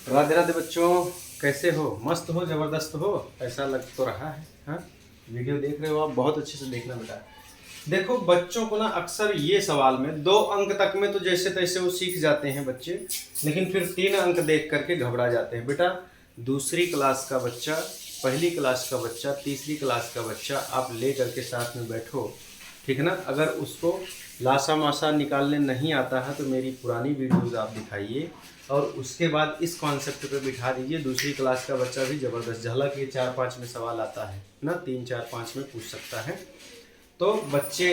राधे राधे बच्चों, कैसे हो? मस्त हो, जबरदस्त हो, ऐसा लग तो रहा है। हाँ, वीडियो देख रहे हो आप, बहुत अच्छे से देखना बेटा। देखो बच्चों को ना अक्सर ये सवाल में 2 अंक तक में तो जैसे तैसे वो सीख जाते हैं बच्चे, लेकिन फिर 3 अंक देख करके घबरा जाते हैं। बेटा दूसरी क्लास का बच्चा, पहली क्लास का बच्चा, तीसरी क्लास का बच्चा आप ले करके साथ में बैठो, ठीक है ना। अगर उसको लासा मासा निकालने नहीं आता है तो मेरी पुरानी वीडियोज़ आप दिखाइए और उसके बाद इस कॉन्सेप्ट पे बिठा दीजिए। दूसरी क्लास का बच्चा भी ज़बरदस्त, झलक ये 4-5 में सवाल आता है ना, 3-4-5 में पूछ सकता है। तो बच्चे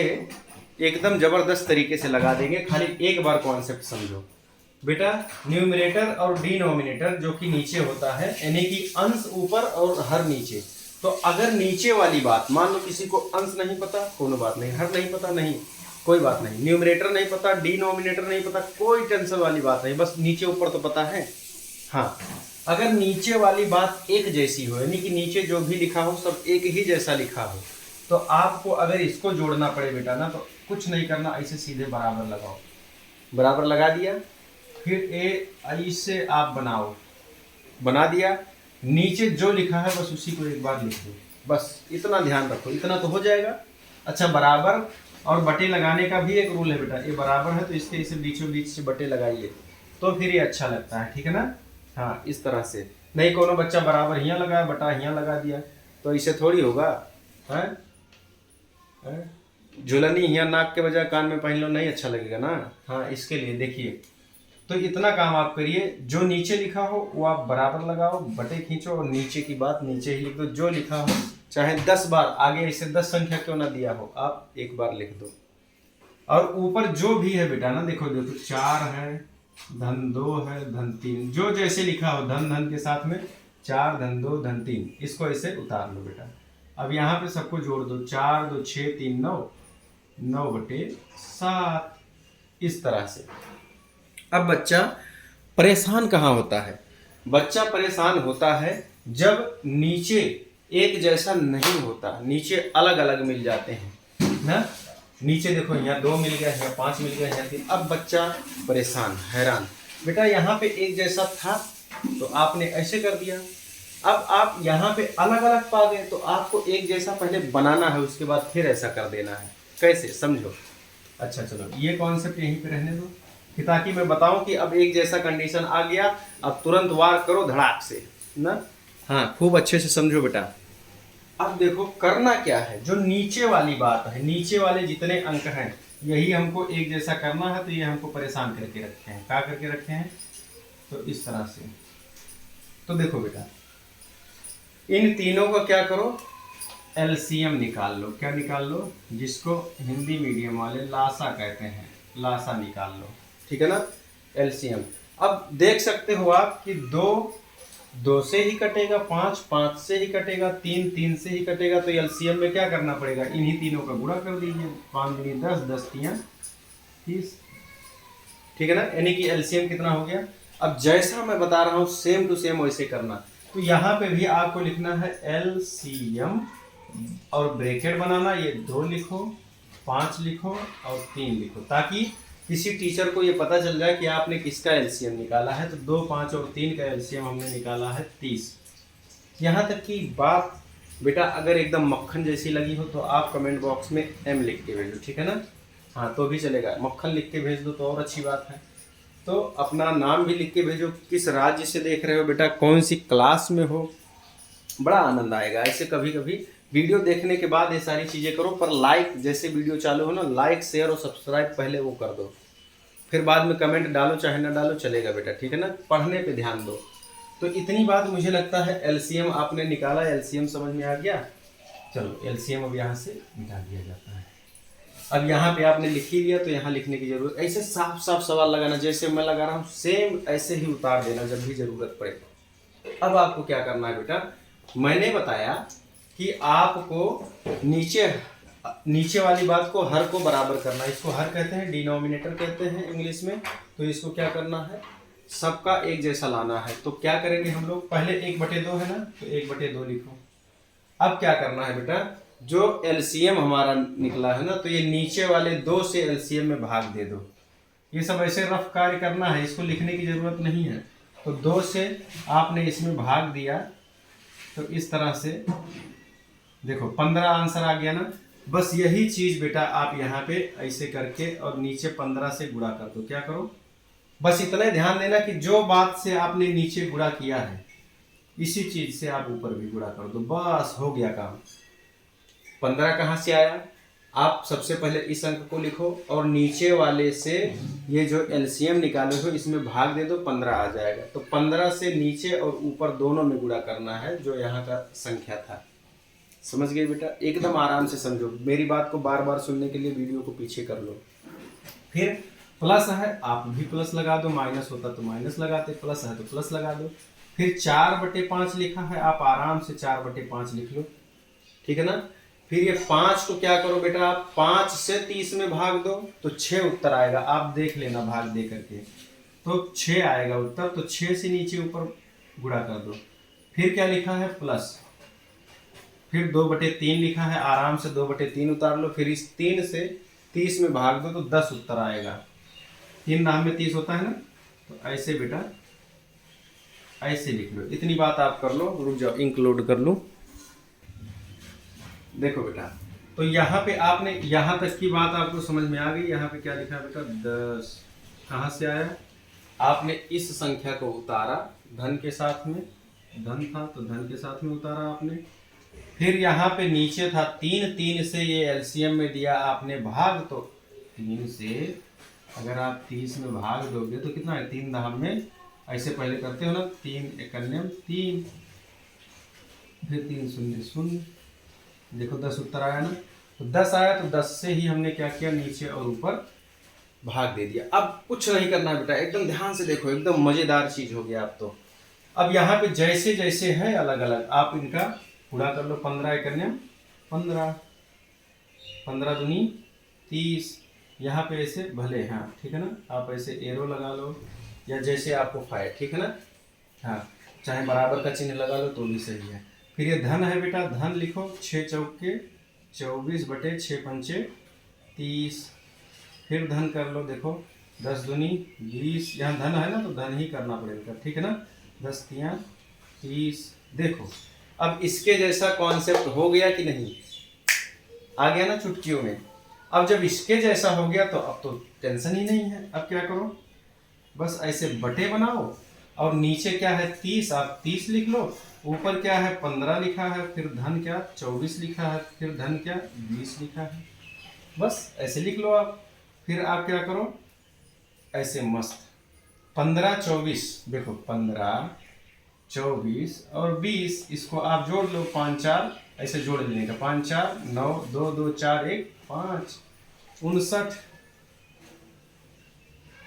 एकदम ज़बरदस्त तरीके से लगा देंगे, खाली एक बार कॉन्सेप्ट समझो बेटा। न्यूमरेटर और डिनोमिनेटर जो कि नीचे होता है, यानी कि अंश ऊपर और हर नीचे। तो अगर नीचे वाली बात, मान लो किसी को अंश नहीं पता, कोई बात नहीं, हर नहीं पता, नहीं कोई बात नहीं, न्यूमरेटर नहीं पता, डिनोमिनेटर नहीं पता, कोई टेंशन वाली बात नहीं, बस नीचे ऊपर तो पता है। हाँ, अगर नीचे वाली बात एक जैसी हो, यानी कि नीचे जो भी लिखा हो सब एक ही जैसा लिखा हो, तो आपको अगर इसको जोड़ना पड़े बेटा ना, तो कुछ नहीं करना, ऐसे सीधे बराबर लगाओ। बराबर लगा दिया, फिर ऐसे आप बनाओ, बना दिया, नीचे जो लिखा है बस उसी को एक बार लिख दो, बस इतना ध्यान रखो, इतना तो हो जाएगा। अच्छा, बराबर और बटे लगाने का भी एक रूल है बेटा, ये बराबर है तो इसके इसे बीचों बीच से बटे लगाइए, तो फिर ये अच्छा लगता है, ठीक है ना। हाँ, इस तरह से नहीं, कोनो बच्चा बराबर यहाँ लगाया, बटा यहाँ लगा दिया, तो इसे थोड़ी होगा। है झुलनी यहाँ नाक के बजाय कान में पहन लो, नहीं अच्छा लगेगा ना। हाँ, इसके लिए देखिए, तो इतना काम आप करिए, जो नीचे लिखा हो वो आप बराबर लगाओ, बटे खींचो और नीचे की बात नीचे ही लिख दो। जो लिखा हो चाहे 10 बार आगे, ऐसे 10 संख्या क्यों ना दिया हो, आप एक बार लिख दो। और ऊपर जो भी है बेटा ना, देखो देखो, 4 है, धन 2 है, धन 3, जो जैसे लिखा हो, धन धन के साथ में 4 धन 2 धन 3, इसको ऐसे उतार लो बेटा। अब यहाँ पे सबको जोड़ दो, 4 2 6 3 9, 9/7, इस तरह से। अब बच्चा परेशान कहाँ होता है? बच्चा परेशान होता है जब नीचे एक जैसा नहीं होता, नीचे अलग अलग मिल जाते हैं ना। नीचे देखो, यहाँ 2 मिल गया, यहाँ 5 मिल गया, यहाँ 3, अब बच्चा परेशान हैरान। बेटा यहाँ पे एक जैसा था तो आपने ऐसे कर दिया, अब आप यहाँ पे अलग अलग पा गए, तो आपको एक जैसा पहले बनाना है, उसके बाद फिर ऐसा कर देना है। कैसे, समझो। अच्छा चलो, ये कॉन्सेप्ट यहीं पे रहने दो, ताकि मैं बताऊं कि अब एक जैसा कंडीशन आ गया, अब तुरंत वार करो धड़ाक से ना। हाँ, खूब अच्छे से समझो बेटा। अब देखो करना क्या है, जो नीचे वाली बात है, नीचे वाले जितने अंक हैं यही हमको एक जैसा करना है, तो ये हमको परेशान करके रखे हैं। क्या करके रखे हैं? तो इस तरह से। तो देखो बेटा, इन तीनों का क्या करो, एलसीएम निकाल लो। क्या निकाल लो? जिसको हिंदी मीडियम वाले लासा कहते हैं, लासा निकाल लो, ठीक है ना, एलसीएम। अब देख सकते हो आप कि 2 2 से ही कटेगा, 5 5 से ही कटेगा, 3 3 से ही कटेगा, तो एलसीएम में क्या करना पड़ेगा, इन्हीं तीनों का गुणा कर दीजिए, 5 दूनी 10, 10 तियां 30, ठीक है ना, यानी कि एलसीएम कितना हो गया। अब जैसा मैं बता रहा हूँ सेम टू सेम वैसे करना। तो यहाँ पे भी आपको लिखना है एलसीएम और ब्रैकेट बनाना, ये 2 लिखो, 5 लिखो और 3 लिखो, ताकि किसी टीचर को ये पता चल जाए कि आपने किसका एलसीएम निकाला है। तो 2 5 और 3 का एलसीएम हमने निकाला है 30। यहाँ तक की बात बेटा अगर एकदम मक्खन जैसी लगी हो तो आप कमेंट बॉक्स में एम लिख के भेजो, ठीक है ना। हाँ, तो भी चलेगा, मक्खन लिख के भेज दो तो और अच्छी बात है। तो अपना नाम भी लिख के भेजो, किस राज्य से देख रहे हो बेटा, कौन सी क्लास में हो, बड़ा आनंद आएगा। ऐसे कभी कभी वीडियो देखने के बाद ये सारी चीज़ें करो, पर लाइक, जैसे वीडियो चालू हो ना, लाइक शेयर और सब्सक्राइब पहले वो कर दो, फिर बाद में कमेंट डालो चाहे ना डालो, चलेगा बेटा, ठीक है ना, पढ़ने पे ध्यान दो। तो इतनी बात मुझे लगता है एलसीएम आपने निकाला, एलसीएम समझ में आ गया। चलो एलसीएम अब यहाँ से निकाल दिया जाता है। अब यहाँ पे आपने लिख ही लिया तो यहाँ लिखने की जरूरत, ऐसे साफ साफ सवाल लगाना, जैसे मैं लगा रहा हूँ सेम ऐसे ही उतार देना जब भी जरूरत पड़े। अब आपको क्या करना है बेटा, मैंने बताया कि आपको नीचे वाली बात को हर को बराबर करना है। इसको हर कहते हैं, डिनोमिनेटर कहते हैं इंग्लिश में। तो इसको क्या करना है, सबका एक जैसा लाना है। तो क्या करेंगे हम लोग, पहले 1/2 है ना, तो 1/2 लिखो। अब क्या करना है बेटा, जो एलसीएम हमारा निकला है ना, तो ये नीचे वाले 2 से एलसीएम में भाग दे दो। ये सब ऐसे रफ कार्य करना है, इसको लिखने की जरूरत नहीं है। तो 2 से आपने इसमें भाग दिया तो इस तरह से देखो 15 आंसर आ गया ना। बस यही चीज बेटा आप यहाँ पे ऐसे करके और नीचे 15 से गुणा कर दो। क्या करो, बस इतना ही ध्यान देना कि जो बात से आपने नीचे गुणा किया है इसी चीज से आप ऊपर भी गुणा कर दो, बस हो गया काम। 15 कहाँ से आया, आप सबसे पहले इस अंक को लिखो और नीचे वाले से ये जो एलसीएम निकाले हो इसमें भाग दे दो, 15 आ जाएगा। तो 15 से नीचे और ऊपर दोनों में गुणा करना है जो यहाँ का संख्या था। समझ गए बेटा, एकदम आराम से समझो, मेरी बात को बार बार सुनने के लिए वीडियो को पीछे कर लो। फिर प्लस है, आप भी प्लस लगा दो, माइनस होता तो माइनस लगाते, प्लस है तो प्लस लगा दो। फिर 4/5 लिखा है, आप आराम से 4/5 लिख लो, ठीक है ना। फिर ये 5 को क्या करो बेटा, आप 5 से 30 में भाग दो तो 6 उत्तर आएगा। आप देख लेना भाग दे करके, तो 6 आएगा उत्तर। तो 6 से नीचे ऊपर गुणा कर दो। फिर क्या लिखा है, प्लस। फिर 2/3 लिखा है, आराम से 2/3 उतार लो। फिर इस 3 से 30 में भाग दो तो 10 उत्तर आएगा। 3 नाम में 30 होता है ना, तो ऐसे बेटा ऐसे लिख लो। इतनी बात आप कर लो, रुक जाओ इंक्लूड कर लो। देखो बेटा, तो यहाँ पे आपने यहाँ तक की बात आपको समझ में आ गई। यहाँ पे क्या लिखा है बेटा, 10 कहाँ से आया, आपने इस संख्या को उतारा धन के साथ में, धन था तो धन के साथ में उतारा आपने। फिर यहाँ पे नीचे था 3 से ये एलसीएम में दिया आपने भाग, तो 3 से अगर आप 30 में भाग दोगे तो कितना है, 3 दहम में ऐसे पहले करते हो ना, 3 एकन्यम 3, फिर 3 शून्य शून्य, देखो 10 उत्तर आया ना। तो 10 आया तो 10 से ही हमने क्या किया, नीचे और ऊपर भाग दे दिया। अब कुछ नहीं करना बेटा, एकदम ध्यान से देखो, एकदम मजेदार चीज हो गया अब तो। अब यहाँ पे जैसे जैसे है अलग अलग आप इनका पूरा कर लो। 15 एकन्यम 15, 15 दूनी 30, यहाँ पे ऐसे भले, हाँ ठीक है ना, आप ऐसे एरो लगा लो या जैसे आपको फायर, ठीक है ना, हाँ चाहे बराबर का चिन्ह लगा लो तो भी सही है। फिर ये धन है बेटा, धन लिखो 6 चौके 24/6 पंचे 30। फिर धन कर लो, देखो 10 दूनी 20, यहाँ धन है ना तो धन ही करना पड़ेगा, ठीक है ना, 10 तियां 30। देखो अब इसके जैसा कॉन्सेप्ट हो गया कि नहीं, आ गया ना चुटकियों में। अब जब इसके जैसा हो गया तो अब तो टेंशन ही नहीं है। अब क्या करो, बस ऐसे बटे बनाओ और नीचे क्या है 30, आप 30 लिख लो, ऊपर क्या है 15 लिखा है, फिर धन क्या 24 लिखा है, फिर धन क्या 20 लिखा है, बस ऐसे लिख लो आप। फिर आप क्या करो, ऐसे मस्त 15 24, देखो 15 24 और 20, इसको आप जोड़ लो, 5 4 ऐसे जोड़ लेने का, 5 4 9 2 2 4 1 5,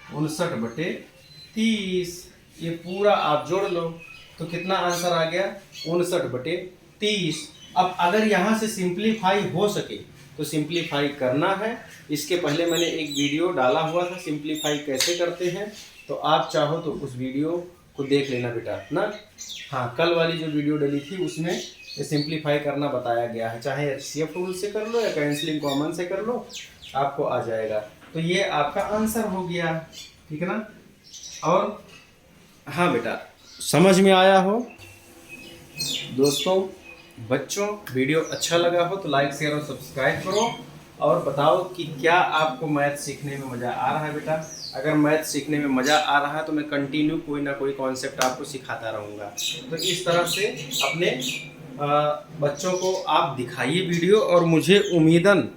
59/30, ये पूरा आप जोड़ लो तो कितना आंसर आ गया, 59/30। अब अगर यहाँ से सिंप्लीफाई हो सके तो सिंप्लीफाई करना है। इसके पहले मैंने एक वीडियो डाला हुआ था सिंप्लीफाई कैसे करते हैं, तो आप चाहो तो उस वीडियो को देख लेना बेटा ना। हाँ, कल वाली जो वीडियो डली थी उसमें ये सिंप्लीफाई करना बताया गया है, चाहे HCF टूल से कर लो या कैंसलिंग कॉमन से कर लो, आपको आ जाएगा। तो ये आपका आंसर हो गया, ठीक है ना। और हाँ बेटा, समझ में आया हो दोस्तों, बच्चों वीडियो अच्छा लगा हो तो लाइक शेयर और सब्सक्राइब करो और बताओ कि क्या आपको मैथ सीखने में मज़ा आ रहा है बेटा। अगर मैथ सीखने में मज़ा आ रहा है तो मैं कंटिन्यू कोई ना कोई कॉन्सेप्ट आपको सिखाता रहूँगा। तो इस तरह से अपने बच्चों को आप दिखाइए वीडियो, और मुझे उम्मीदन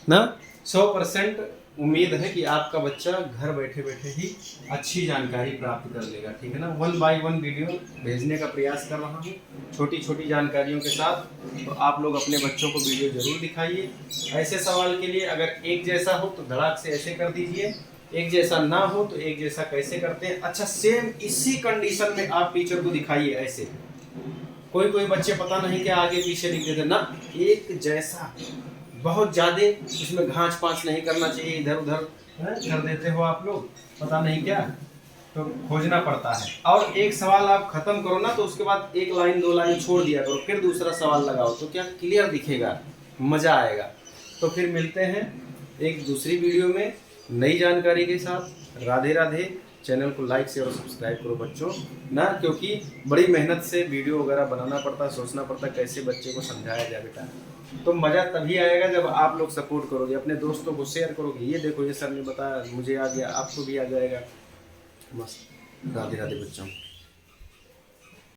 ना 100% उम्मीद है कि आपका बच्चा घर बैठे बैठे ही अच्छी जानकारी प्राप्त कर लेगा, ठीक है ना। 1 बाय 1 वीडियो भेजने का प्रयास कर रहा हूँ छोटी छोटी जानकारियों के साथ। तो आप लोग अपने बच्चों को वीडियो जरूर दिखाइए। ऐसे सवाल के लिए अगर एक जैसा हो तो धड़ाक से ऐसे कर दीजिए, एक जैसा ना हो तो एक जैसा कैसे करते हैं। अच्छा, सेम इसी कंडीशन में आप टीचर को दिखाइए ऐसे। कोई कोई बच्चे पता नहीं क्या आगे पीछे लिख देते ना, एक जैसा, बहुत ज़्यादा इसमें घाँच पाँच नहीं करना चाहिए, इधर उधर कर देते हो आप लोग, पता नहीं क्या, तो खोजना पड़ता है। और एक सवाल आप खत्म करो ना तो उसके बाद 1 लाइन 2 लाइन छोड़ दिया करो, फिर दूसरा सवाल लगाओ, तो क्या क्लियर दिखेगा, मज़ा आएगा। तो फिर मिलते हैं एक दूसरी वीडियो में नई जानकारी के साथ। राधे राधे, चैनल को लाइक शेयर और सब्सक्राइब करो बच्चों ना, क्योंकि बड़ी मेहनत से वीडियो वगैरह बनाना पड़ता है, सोचना पड़ता है कैसे बच्चे को समझाया जाए बेटा। तो मज़ा तभी आएगा जब आप लोग सपोर्ट करोगे, अपने दोस्तों को शेयर करोगे, ये देखो ये सर ने बताया मुझे आ गया, आपको भी आ जाएगा। मस्त। राधे राधे बच्चों।